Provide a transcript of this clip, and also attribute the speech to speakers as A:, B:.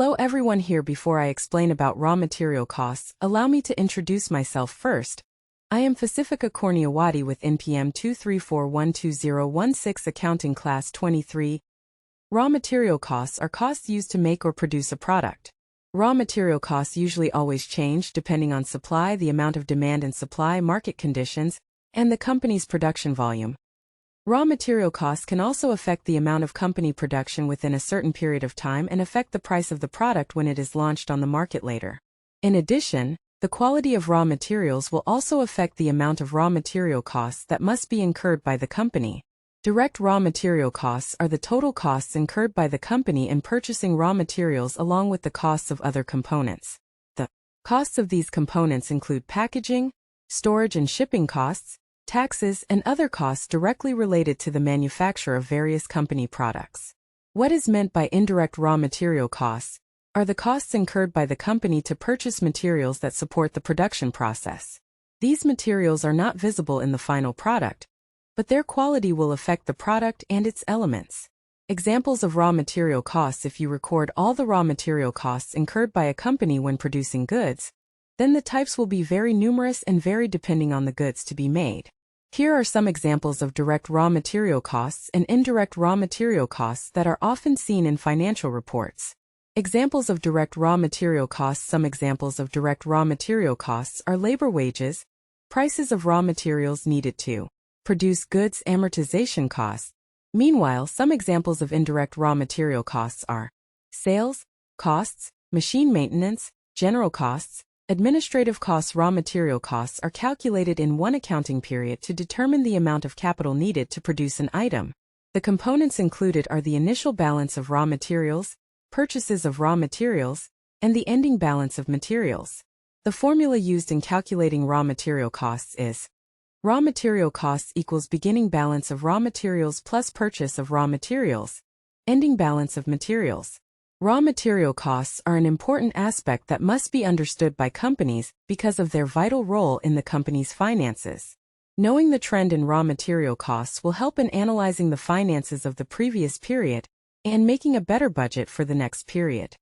A: Hello everyone here. Before I explain about raw material costs, allow me to introduce myself first. I am Pacifica Corniawati with NPM 234120116 Accounting Class 23. Raw material costs are costs used to make or produce a product. Raw material costs usually always change depending on supply, the amount of demand and supply, market conditions, and the company's production volume. Raw material costs can also affect the amount of company production within a certain period of time and affect the price of the product when it is launched on the market later. In addition, the quality of raw materials will also affect the amount of raw material costs that must be incurred by the company. Direct raw material costs are the total costs incurred by the company in purchasing raw materials along with the costs of other components. The costs of these components include packaging, storage and shipping costs, taxes, and other costs directly related to the manufacture of various company products. What is meant by indirect raw material costs are the costs incurred by the company to purchase materials that support the production process. These materials are not visible in the final product, but their quality will affect the product and its elements. Examples of raw material costs: if you record all the raw material costs incurred by a company when producing goods, then the types will be very numerous and vary depending on the goods to be made. Here are some examples of direct raw material costs and indirect raw material costs that are often seen in financial reports. Examples of direct raw material costs: some examples of direct raw material costs are labor wages, prices of raw materials needed to produce goods, amortization costs. Meanwhile, some examples of indirect raw material costs are sales costs, machine maintenance, general costs, administrative costs. Raw material costs are calculated in one accounting period to determine the amount of capital needed to produce an item. The components included are the initial balance of raw materials, purchases of raw materials, and the ending balance of materials. The formula used in calculating raw material costs is raw material costs equals beginning balance of raw materials plus purchase of raw materials, ending balance of materials. Raw material costs are an important aspect that must be understood by companies because of their vital role in the company's finances. Knowing the trend in raw material costs will help in analyzing the finances of the previous period and making a better budget for the next period.